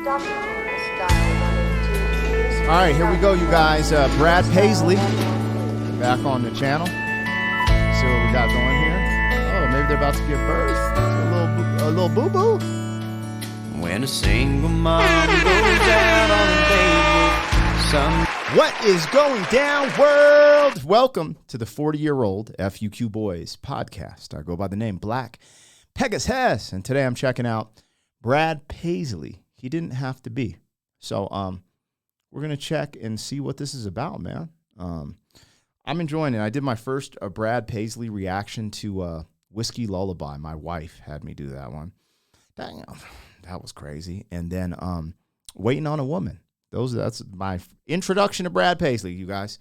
All right, here we go, you guys. Brad Paisley back on the channel. See what we got going here. Oh, maybe they're about to give birth. A little boo-boo. When a single mom goes out on a date with some... What is going down, world? Welcome to the 40-year-old FUQ Boys podcast. I go by the name Black Pegasus, and today I'm checking out Brad Paisley. He didn't have to be. So, we're going to check and see what this is about, man. I'm enjoying it. I did my first Brad Paisley reaction to Whiskey Lullaby. My wife had me do that one. Damn, that was crazy. And then Waiting on a Woman. That's my introduction to Brad Paisley, you guys.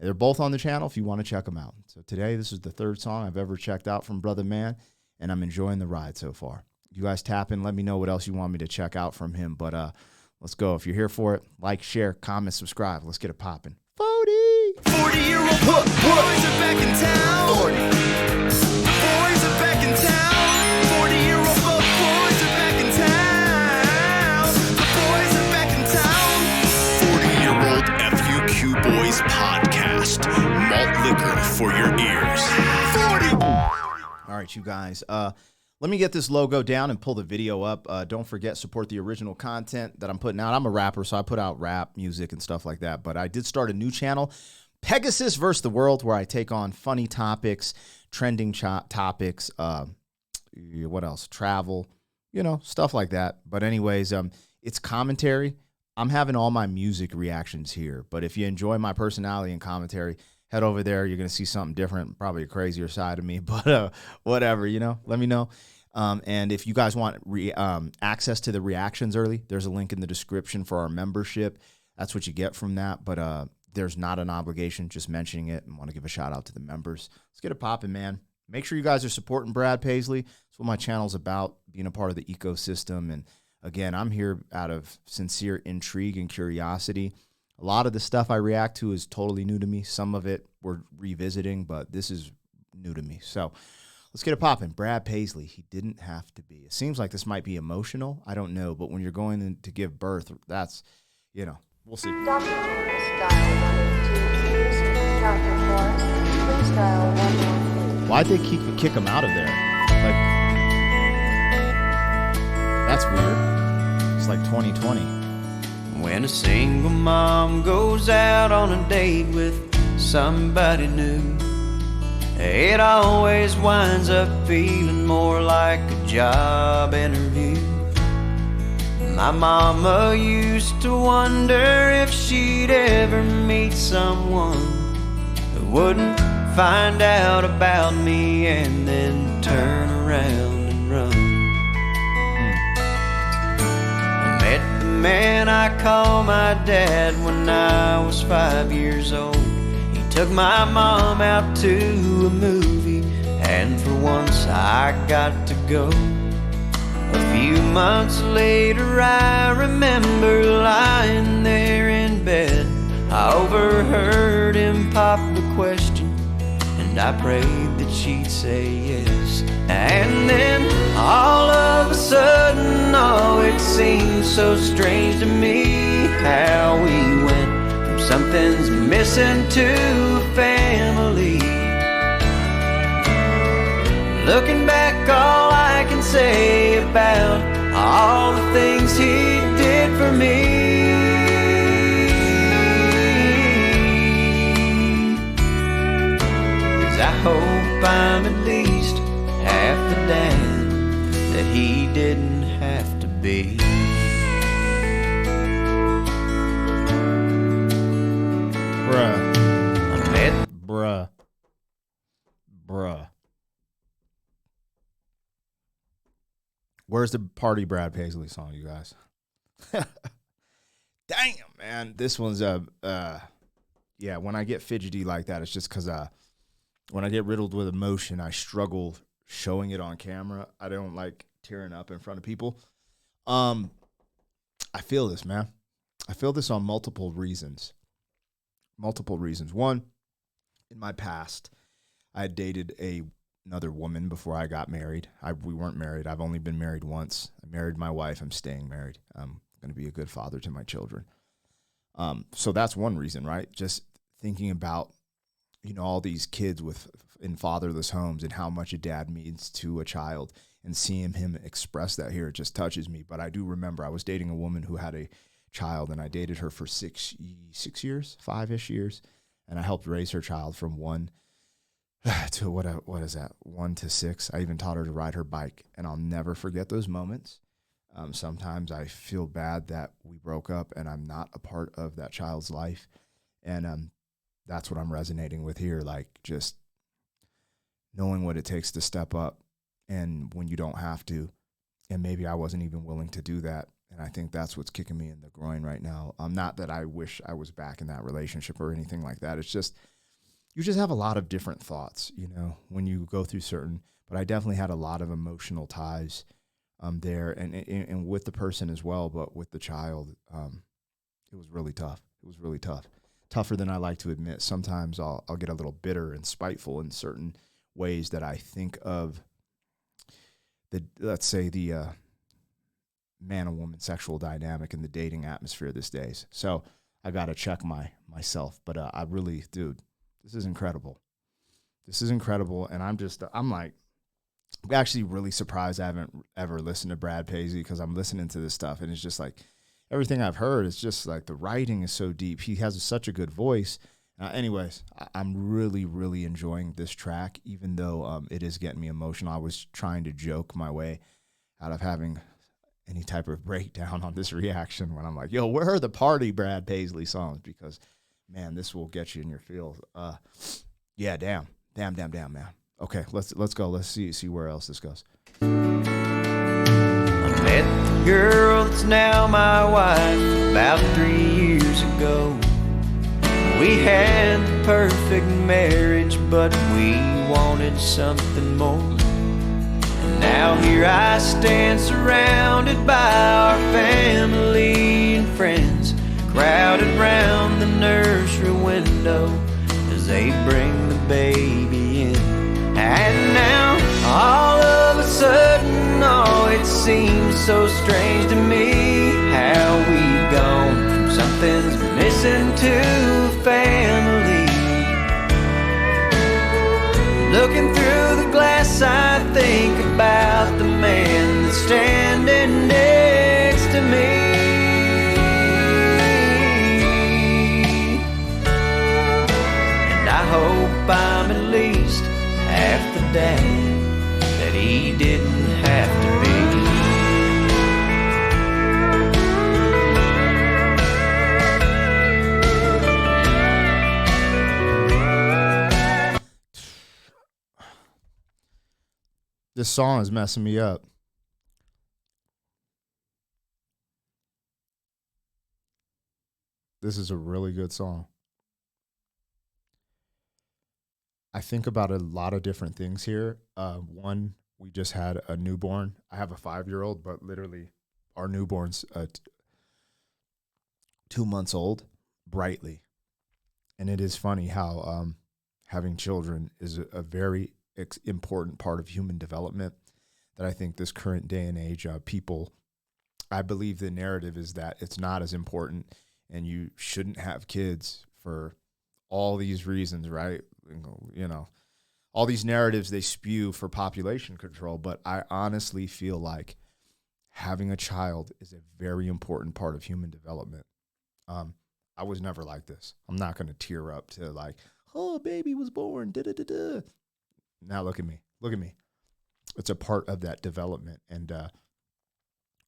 They're both on the channel if you want to check them out. So today, this is the third song I've ever checked out from Brother Man, and I'm enjoying the ride so far. You guys tap in. Let me know what else you want me to check out from him. But let's go. If you're here for it, like, share, comment, subscribe. Let's get it popping. 40-year-old boys are back in town. 40. Boys are back in town. 40-year-old boys are back in town. The boys are back in town. 40-year-old FUQ Boys podcast. Malt liquor for your ears. 40. All right, you guys. Let me get this logo down and pull the video up. Don't forget, support the original content that I'm putting out. I'm a rapper, so I put out rap music and stuff like that. But I did start a new channel, Pegasus versus the World, where I take on funny topics, trending topics, what else? Travel, stuff like that. But anyways, it's commentary. I'm having all my music reactions here. But if you enjoy my personality and commentary, head over there. You're going to see something different, probably a crazier side of me, but whatever, let me know. And if you guys want access to the reactions early, there's a link in the description for our membership. That's what you get from that. But there's not an obligation, just mentioning it, and want to give a shout out to the members. Let's get it popping, man. Make sure you guys are supporting Brad Paisley. That's what my channel's about, being a part of the ecosystem. And again, I'm here out of sincere intrigue and curiosity. A lot of the stuff I react to is totally new to me. Some of it we're revisiting, but this is new to me. So let's get it popping. Brad Paisley, he didn't have to be. It seems like this might be emotional. I don't know, but when you're going in to give birth, that's, we'll see. Why'd they kick him out of there? Like, that's weird. It's like 2020. When a single mom goes out on a date with somebody new, it always winds up feeling more like a job interview. My mama used to wonder if she'd ever meet someone who wouldn't find out about me and then turn around and run. I met the man I call my dad when I was 5 years old. He took my mom out to a movie, and for once I got to go. A few months later I remember lying there in bed. I overheard him pop the question, and I prayed that she'd say yes. And then all of a sudden, oh, it seemed so strange to me how we went from something's missing to a family. Looking back, all I can say about all the things he did for me is I hope I'm at least half the dad that he didn't have to be. Bruh. Where's the party Brad Paisley song, you guys? Damn, man. This one's yeah, when I get fidgety like that, it's just because when I get riddled with emotion, I struggle showing it on camera. I don't like tearing up in front of people. I feel this, man. I feel this on multiple reasons. One, in my past, I had dated another woman before I got married. We weren't married. I've only been married once. I married my wife. I'm staying married. going to be a good father to my children. So that's one reason, right? Just thinking about, all these kids in fatherless homes and how much a dad means to a child, and seeing him express that here, it just touches me. But I do remember I was dating a woman who had a child, and I dated her for 6 years, 5-ish years. And I helped raise her child from 1 to what is that? 1 to 6. I even taught her to ride her bike, and I'll never forget those moments. Sometimes I feel bad that we broke up and I'm not a part of that child's life. And that's what I'm resonating with here. Like, just knowing what it takes to step up and when you don't have to. And maybe I wasn't even willing to do that. And I think that's what's kicking me in the groin right now. Not that I wish I was back in that relationship or anything like that. It's just, you just have a lot of different thoughts, when you go through but I definitely had a lot of emotional ties there and with the person as well, but with the child, it was really tough. It was really tough. Tougher than I like to admit. Sometimes I'll get a little bitter and spiteful in certain ways that I think of let's say the man and woman sexual dynamic in the dating atmosphere these days. So I got to check myself, but I really, dude, this is incredible. This is incredible. And I'm like, actually really surprised I haven't ever listened to Brad Paisley, because I'm listening to this stuff and it's just like, everything I've heard is just like, the writing is so deep. He has such a good voice. Anyways, I'm really, really enjoying this track, even though it is getting me emotional. I was trying to joke my way out of having any type of breakdown on this reaction when I'm like, yo, where are the party Brad Paisley songs? Because, man, this will get you in your feels. Yeah, damn, man. Okay, let's go. Let's see where else this goes. I met the girl that's now my wife about 3 years ago. We had the perfect marriage, but we wanted something more. And now here I stand, surrounded by our family and friends, crowded round the nursery window as they bring the baby in. And now, all of a sudden, oh, it seems so strange to me how we've gone from something's missing to family. Looking through the glass, I think about the man that's standing next to me. And I hope I'm at least half the dad that he didn't have to be. This song is messing me up. This is a really good song. I think about a lot of different things here. One, we just had a newborn. I have a 5-year-old, but literally our newborn's 2 months old, Brightly. And it is funny how having children is a very important part of human development that I think this current day and age, I believe the narrative is that it's not as important and you shouldn't have kids for all these reasons, right? All these narratives they spew for population control, but I honestly feel like having a child is a very important part of human development. I was never like this. I'm not going to tear up to like, oh, baby was born, da-da-da-da. Now look at me. It's a part of that development and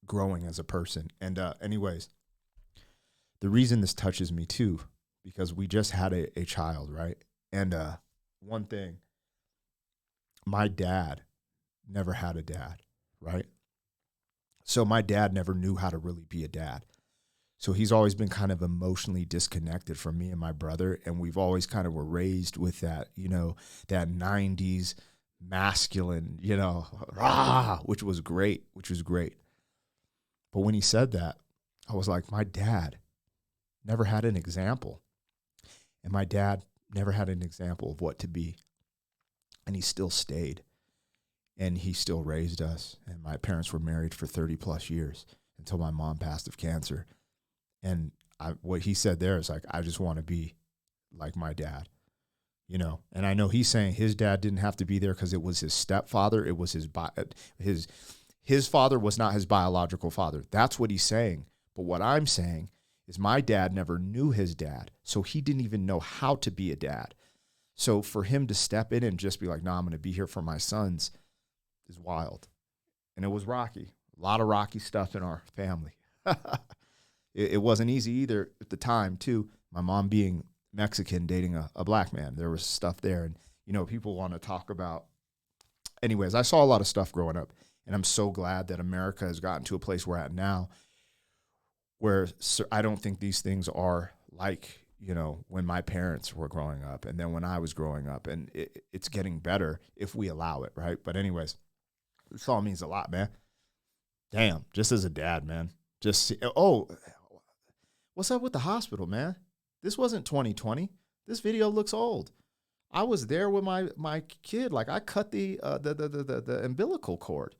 growing as a person. And anyways, the reason this touches me too, because we just had a child, right? And one thing, my dad never had a dad, right? So my dad never knew how to really be a dad. So he's always been kind of emotionally disconnected from me and my brother. And we've always kind of were raised with that, that 90s masculine, which was great. But when he said that, I was like, my dad never had an example. And my dad never had an example of what to be. And he still stayed. And he still raised us. And my parents were married for 30 plus years. until my mom passed of cancer. And what he said there is like, I just want to be like my dad, you know? And I know he's saying his dad didn't have to be there because it was his stepfather. It was his father was not his biological father. That's what he's saying. But what I'm saying is my dad never knew his dad, so he didn't even know how to be a dad. So for him to step in and just be like, I'm going to be here for my sons is wild. And it was rocky. A lot of rocky stuff in our family. It wasn't easy either at the time, too. My mom being Mexican, dating a black man. There was stuff there. And, you know, people want to talk about. Anyways, I saw a lot of stuff growing up. And I'm so glad that America has gotten to a place we're at now where I don't think these things are like, you know, when my parents were growing up and then when I was growing up. And it's getting better if we allow it, right? But anyways, this all means a lot, man. Damn, just as a dad, man. What's up with the hospital, man? This wasn't 2020. This video looks old. I was there with my kid. Like, I cut the umbilical cord,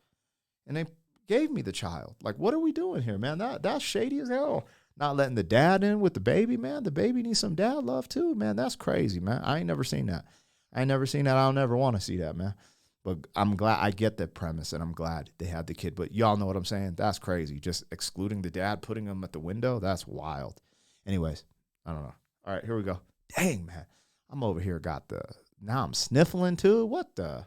and they gave me the child. Like, what are we doing here, man? That's shady as hell. Not letting the dad in with the baby, man. The baby needs some dad love too, man. That's crazy, man. I ain't never seen that. I'll never want to see that, man. But I'm glad I get that premise, and I'm glad they had the kid. But y'all know what I'm saying? That's crazy. Just excluding the dad, putting him at the window, that's wild. Anyways, I don't know. All right, here we go. Dang, man. I'm over here now I'm sniffling too. What the?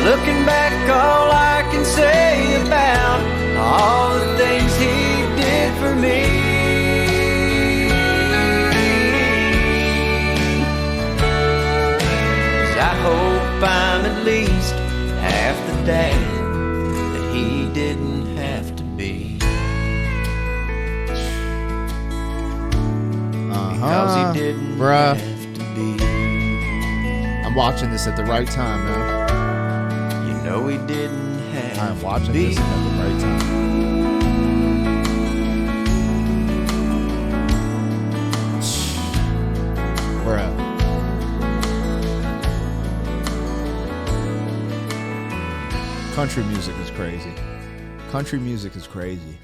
Looking back, all I can say about all the things he did for me is I hope I'm at least half the dad that he didn't have to be. Because he didn't have to be. I'm watching this at the right time, man. No, he didn't have I'm watching this at the right time. Bruh. Country music is crazy. Country music is crazy.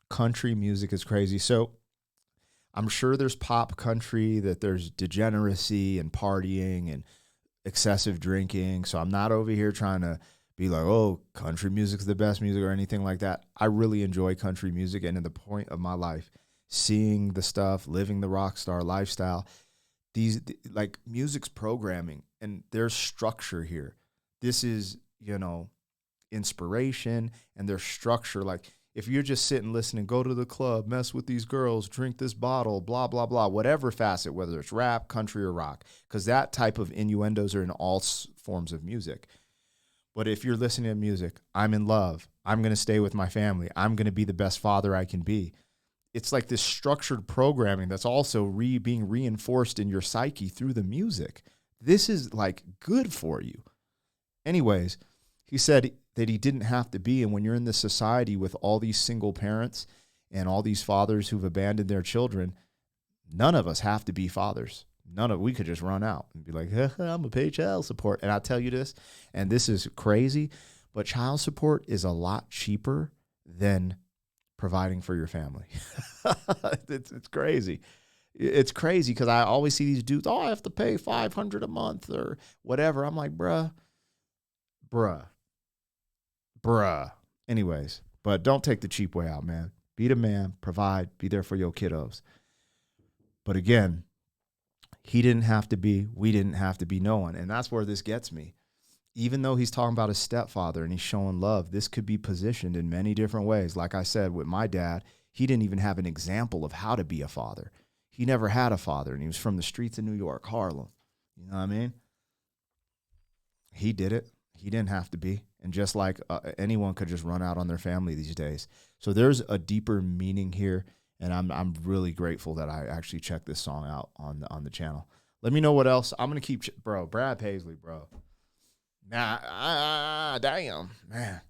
Country music is crazy. So I'm sure there's pop country, that there's degeneracy and partying and excessive drinking. So I'm not over here trying to be like, oh, country music's the best music or anything like that. I really enjoy country music, and at the point of my life, seeing the stuff, living the rock star lifestyle, like music's programming, and there's structure here. This is, you know, inspiration, and there's structure. Like, if you're just sitting listening, go to the club, mess with these girls, drink this bottle, blah, blah, blah, whatever facet, whether it's rap, country, or rock, because that type of innuendos are in all forms of music. But if you're listening to music, I'm in love, I'm going to stay with my family, I'm going to be the best father I can be. It's like this structured programming that's also being reinforced in your psyche through the music. This is like good for you. Anyways, he said that he didn't have to be. And when you're in this society with all these single parents and all these fathers who've abandoned their children, none of us have to be fathers. We could just run out and be like, I'm going to pay child support. And I tell you this, and this is crazy, but child support is a lot cheaper than providing for your family. It's crazy. It's crazy because I always see these dudes, I have to pay $500 a month or whatever. I'm like, bruh. Anyways, but don't take the cheap way out, man. Be the man, provide, be there for your kiddos. But again, he didn't have to be, we didn't have to be, no one. And that's where this gets me. Even though he's talking about his stepfather and he's showing love, this could be positioned in many different ways. Like I said, with my dad, he didn't even have an example of how to be a father. He never had a father, and he was from the streets of New York, Harlem. You know what I mean? He did it. He didn't have to be. And just like anyone could just run out on their family these days. So there's a deeper meaning here, and I'm really grateful that I actually checked this song out on the channel. Let me know what else. I'm going to keep, Brad Paisley, bro. Damn, man.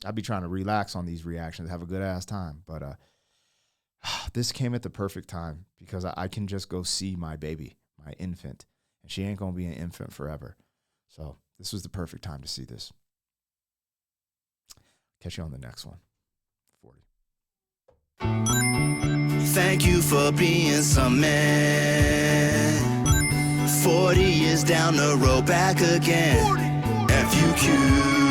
I'd be trying to relax on these reactions, have a good-ass time. But this came at the perfect time because I can just go see my baby, my infant. And she ain't going to be an infant forever. So This was the perfect time to see this. Catch you on the next one. 40. Thank you for being some man. 40 years down the road, back again. FUQ.